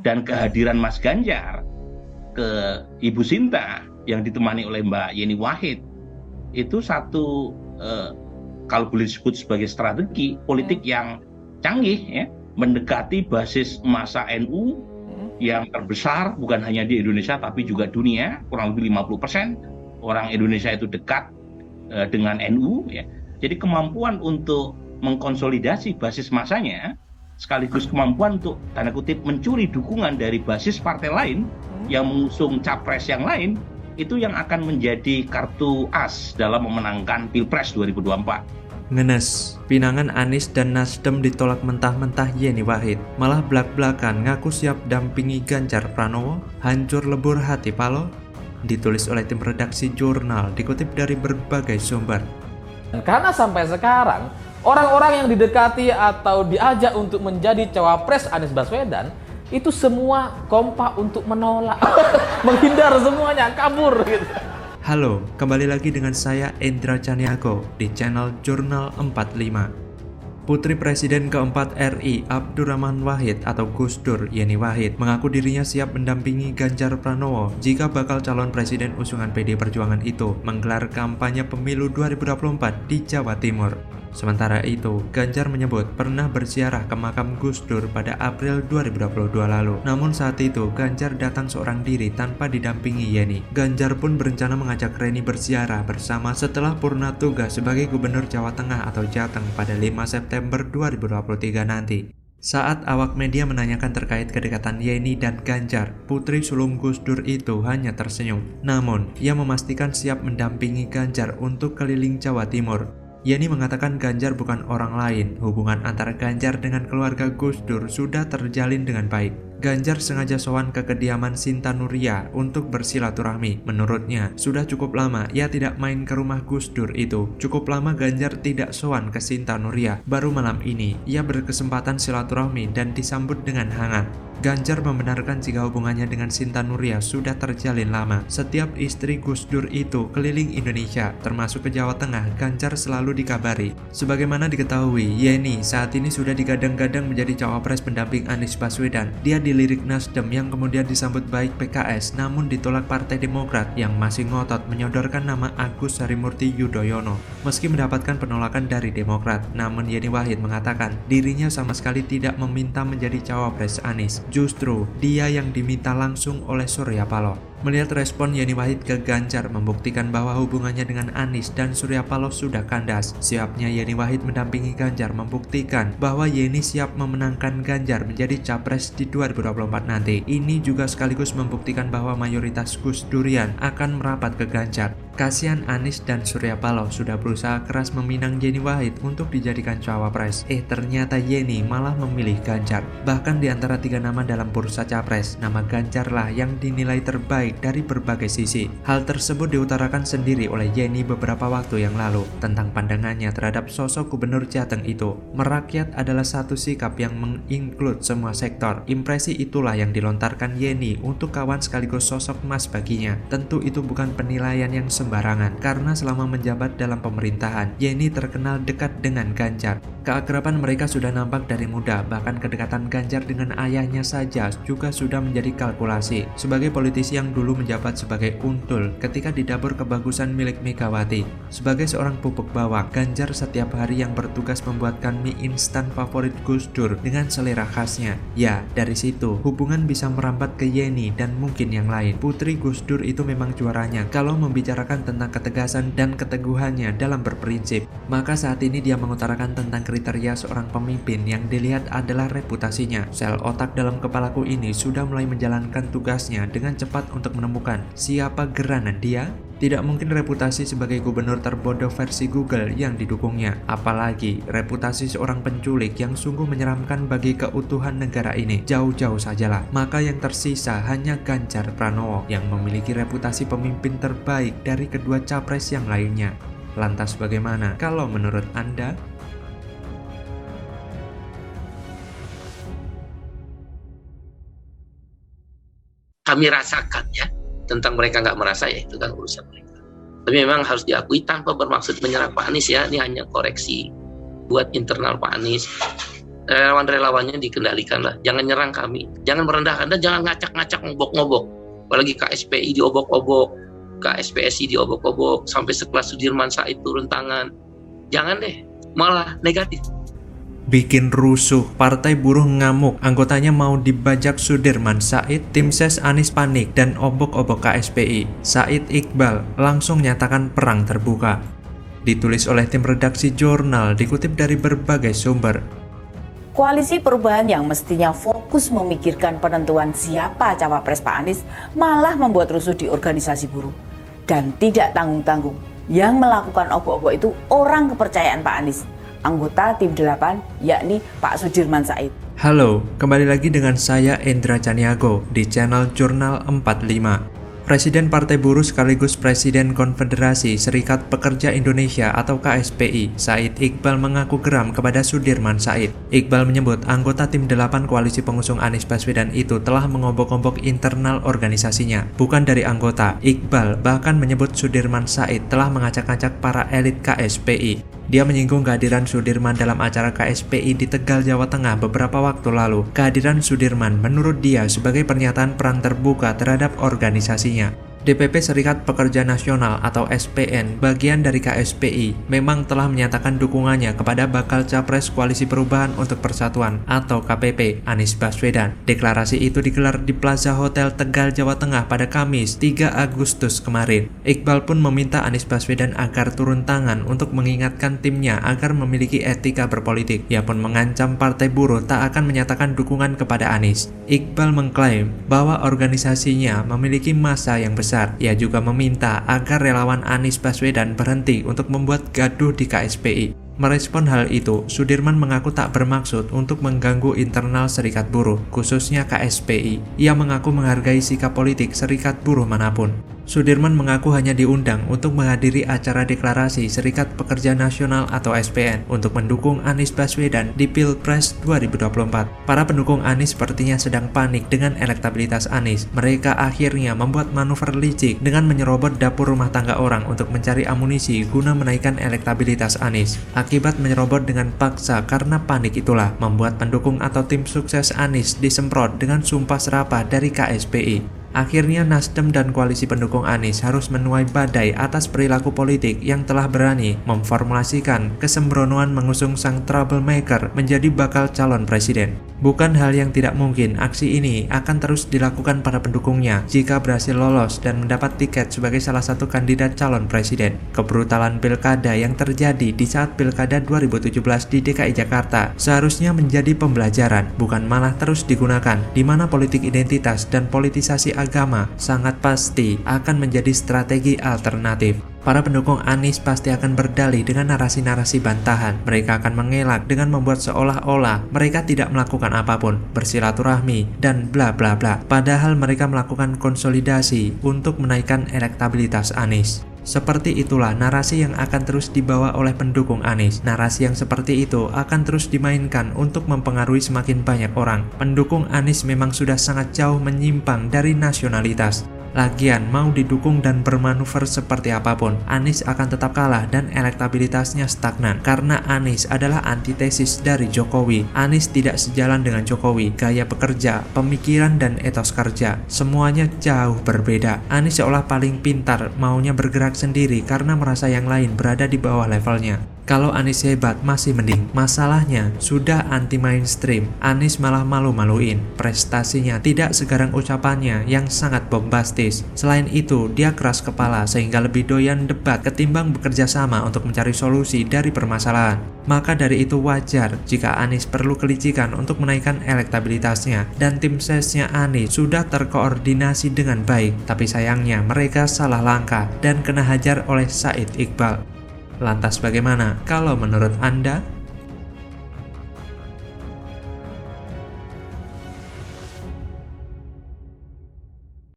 dan kehadiran Mas Ganjar ke Ibu Sinta yang ditemani oleh Mbak Yeni Wahid itu satu kalau boleh disebut sebagai strategi politik yang canggih ya, mendekati basis massa NU yang terbesar bukan hanya di Indonesia tapi juga dunia. Kurang lebih 50% orang Indonesia itu dekat dengan NU ya. Jadi kemampuan untuk mengkonsolidasi basis massanya sekaligus kemampuan untuk tanda kutip mencuri dukungan dari basis partai lain yang mengusung capres yang lain, itu yang akan menjadi kartu as dalam memenangkan Pilpres 2024. Ngenes, pinangan Anies dan Nasdem ditolak mentah-mentah Yeni Wahid, malah belak-belakan ngaku siap dampingi Ganjar Pranowo, hancur lebur hati Paloh. Ditulis oleh tim redaksi jurnal, dikutip dari berbagai sumber. Karena sampai sekarang, orang-orang yang didekati atau diajak untuk menjadi cawapres Anies Baswedan, itu semua kompak untuk menolak, menghindar semuanya, kabur gitu. Halo, kembali lagi dengan saya Endra Caniago di channel Jurnal 45. Putri Presiden keempat RI Abdurrahman Wahid atau Gus Dur Yeni Wahid mengaku dirinya siap mendampingi Ganjar Pranowo jika bakal calon presiden usungan PD Perjuangan itu menggelar kampanye pemilu 2024 di Jawa Timur. Sementara itu, Ganjar menyebut pernah berziarah ke makam Gus Dur pada April 2022 lalu. Namun saat itu, Ganjar datang seorang diri tanpa didampingi Yeni. Ganjar pun berencana mengajak Reni berziarah bersama setelah purna tugas sebagai Gubernur Jawa Tengah atau Jateng pada 5 September 2023 nanti. Saat awak media menanyakan terkait kedekatan Yeni dan Ganjar, putri sulung Gus Dur itu hanya tersenyum. Namun, ia memastikan siap mendampingi Ganjar untuk keliling Jawa Timur. Yeni mengatakan Ganjar bukan orang lain. Hubungan antara Ganjar dengan keluarga Gus Dur sudah terjalin dengan baik. Ganjar sengaja sowan ke kediaman Sinta Nuria untuk bersilaturahmi. Menurutnya, sudah cukup lama ia tidak main ke rumah Gus Dur itu. Cukup lama Ganjar tidak sowan ke Sinta Nuria. Baru malam ini, ia berkesempatan silaturahmi dan disambut dengan hangat. Ganjar membenarkan jika hubungannya dengan Sinta Nuria sudah terjalin lama. Setiap istri Gus Dur itu keliling Indonesia, termasuk ke Jawa Tengah, Ganjar selalu dikabari. Sebagaimana diketahui, Yeni saat ini sudah digadang-gadang menjadi cawapres pendamping Anies Baswedan. Dia dilirik Nasdem yang kemudian disambut baik PKS, namun ditolak Partai Demokrat yang masih ngotot menyodorkan nama Agus Harimurti Yudhoyono. Meski mendapatkan penolakan dari Demokrat, namun Yeni Wahid mengatakan dirinya sama sekali tidak meminta menjadi cawapres Anies. Justru dia yang diminta langsung oleh Surya Paloh. Melihat respon Yeni Wahid ke Ganjar membuktikan bahwa hubungannya dengan Anies dan Surya Paloh sudah kandas. Siapnya Yeni Wahid mendampingi Ganjar membuktikan bahwa Yeni siap memenangkan Ganjar menjadi capres di 2024 nanti. Ini juga sekaligus membuktikan bahwa mayoritas Gus Durian akan merapat ke Ganjar. Kasihan Anies dan Surya Paloh sudah berusaha keras meminang Yeni Wahid untuk dijadikan cawapres. Ternyata Yeni malah memilih Ganjar. Bahkan di antara 3 nama dalam bursa capres, nama Ganjar lah yang dinilai terbaik dari berbagai sisi. Hal tersebut diutarakan sendiri oleh Yeni beberapa waktu yang lalu tentang pandangannya terhadap sosok Gubernur Jateng itu. Merakyat adalah satu sikap yang menginclude semua sektor. Impresi itulah yang dilontarkan Yeni untuk kawan sekaligus sosok emas baginya. Tentu itu bukan penilaian yang sembarangan, karena selama menjabat dalam pemerintahan, Yeni terkenal dekat dengan Ganjar. Keakraban mereka sudah nampak dari muda, bahkan kedekatan Ganjar dengan ayahnya saja juga sudah menjadi kalkulasi. Sebagai politisi yang dulu menjabat sebagai untul ketika di dapur kebagusan milik Megawati. Sebagai seorang pupuk bawang, Ganjar setiap hari yang bertugas membuatkan mie instan favorit Gus Dur dengan selera khasnya. Ya, dari situ hubungan bisa merambat ke Yeni dan mungkin yang lain. Putri Gus Dur itu memang juaranya kalau membicarakan tentang ketegasan dan keteguhannya dalam berprinsip. Maka saat ini dia mengutarakan tentang kriteria seorang pemimpin yang dilihat adalah reputasinya. Sel otak dalam kepalaku ini sudah mulai menjalankan tugasnya dengan cepat untuk menemukan siapa geranan dia. Tidak mungkin reputasi sebagai gubernur terbodoh versi Google yang didukungnya, apalagi reputasi seorang penculik yang sungguh menyeramkan bagi keutuhan negara ini. Jauh-jauh sajalah. Maka yang tersisa hanya Ganjar Pranowo yang memiliki reputasi pemimpin terbaik dari kedua capres yang lainnya. Lantas bagaimana kalau menurut Anda? Kami rasakan ya, tentang mereka nggak merasa ya itu kan urusan mereka. Tapi memang harus diakui tanpa bermaksud menyerang Pak Anies ya, ini hanya koreksi buat internal Pak Anies. relawan-relawannya dikendalikan lah. Jangan nyerang kami, jangan merendahkan, dan jangan ngacak-ngacak, ngobok-ngobok. Apalagi KSPI diobok-obok, KSPSI diobok-obok, sampai sekelas Sudirman Said turun tangan. Jangan deh, malah negatif. Bikin rusuh, Partai Buruh ngamuk, anggotanya mau dibajak Sudirman Said, tim ses Anies panik dan obok-obok KSPI. Said Iqbal langsung nyatakan perang terbuka. Ditulis oleh tim redaksi jurnal, dikutip dari berbagai sumber. Koalisi perubahan yang mestinya fokus memikirkan penentuan siapa cawapres Pak Anies malah membuat rusuh di organisasi buruh. Dan tidak tanggung-tanggung, yang melakukan obok-obok itu orang kepercayaan Pak Anies, anggota tim 8 yakni Pak Sudirman Said. Halo, kembali lagi dengan saya Endra Caniago di channel Jurnal 45. Presiden Partai Buruh sekaligus Presiden Konfederasi Serikat Pekerja Indonesia atau KSPI, Said Iqbal mengaku geram kepada Sudirman Said. Iqbal menyebut anggota tim 8 koalisi pengusung Anies Baswedan itu telah mengobok-obok internal organisasinya, bukan dari anggota. Iqbal bahkan menyebut Sudirman Said telah mengacak-acak para elit KSPI. Dia menyinggung kehadiran Sudirman dalam acara KSPI di Tegal, Jawa Tengah beberapa waktu lalu. Kehadiran Sudirman menurut dia sebagai pernyataan perang terbuka terhadap organisasinya. DPP Serikat Pekerja Nasional atau SPN, bagian dari KSPI, memang telah menyatakan dukungannya kepada bakal Capres Koalisi Perubahan untuk Persatuan atau KPP, Anies Baswedan. Deklarasi itu digelar di Plaza Hotel Tegal, Jawa Tengah pada Kamis 3 Agustus kemarin. Iqbal pun meminta Anies Baswedan agar turun tangan untuk mengingatkan timnya agar memiliki etika berpolitik. Ia pun mengancam Partai Buruh tak akan menyatakan dukungan kepada Anies. Iqbal mengklaim bahwa organisasinya memiliki massa yang besar. Ia juga meminta agar relawan Anies Baswedan berhenti untuk membuat gaduh di KSPI. Merespon hal itu, Sudirman mengaku tak bermaksud untuk mengganggu internal Serikat Buruh, khususnya KSPI. Ia mengaku menghargai sikap politik Serikat Buruh manapun. Sudirman mengaku hanya diundang untuk menghadiri acara deklarasi Serikat Pekerja Nasional atau SPN untuk mendukung Anies Baswedan di Pilpres 2024. Para pendukung Anies sepertinya sedang panik dengan elektabilitas Anies. Mereka akhirnya membuat manuver licik dengan menyerobot dapur rumah tangga orang untuk mencari amunisi guna menaikkan elektabilitas Anies. Akibat menyerobot dengan paksa karena panik itulah membuat pendukung atau tim sukses Anies disemprot dengan sumpah serapah dari KSPI. Akhirnya Nasdem dan koalisi pendukung Anies harus menuai badai atas perilaku politik yang telah berani memformulasikan kesembronoan mengusung sang troublemaker menjadi bakal calon presiden. Bukan hal yang tidak mungkin, aksi ini akan terus dilakukan para pendukungnya jika berhasil lolos dan mendapat tiket sebagai salah satu kandidat calon presiden. Kebrutalan pilkada yang terjadi di saat pilkada 2017 di DKI Jakarta seharusnya menjadi pembelajaran, bukan malah terus digunakan, di mana politik identitas dan politisasi agama sangat pasti akan menjadi strategi alternatif. Para pendukung Anies pasti akan berdalih dengan narasi-narasi bantahan. Mereka akan mengelak dengan membuat seolah-olah mereka tidak melakukan apapun, bersilaturahmi, dan bla bla bla. Padahal mereka melakukan konsolidasi untuk menaikkan elektabilitas Anies. Seperti itulah narasi yang akan terus dibawa oleh pendukung Anies. Narasi yang seperti itu akan terus dimainkan untuk mempengaruhi semakin banyak orang. Pendukung Anies memang sudah sangat jauh menyimpang dari nasionalitas. Lagian mau didukung dan bermanuver seperti apapun, Anies akan tetap kalah dan elektabilitasnya stagnan karena Anies adalah antitesis dari Jokowi. Anies tidak sejalan dengan Jokowi, gaya bekerja, pemikiran dan etos kerja, semuanya jauh berbeda. Anies seolah paling pintar, maunya bergerak sendiri karena merasa yang lain berada di bawah levelnya. Kalau Anies hebat masih mending, masalahnya sudah anti mainstream. Anies malah malu-maluin, prestasinya tidak segarang ucapannya yang sangat bombastis. Selain itu, dia keras kepala sehingga lebih doyan debat ketimbang bekerja sama untuk mencari solusi dari permasalahan. Maka dari itu wajar jika Anies perlu kelicikan untuk menaikkan elektabilitasnya, dan tim sesnya Anies sudah terkoordinasi dengan baik. Tapi sayangnya mereka salah langkah dan kena hajar oleh Said Iqbal. Lantas bagaimana kalau menurut Anda?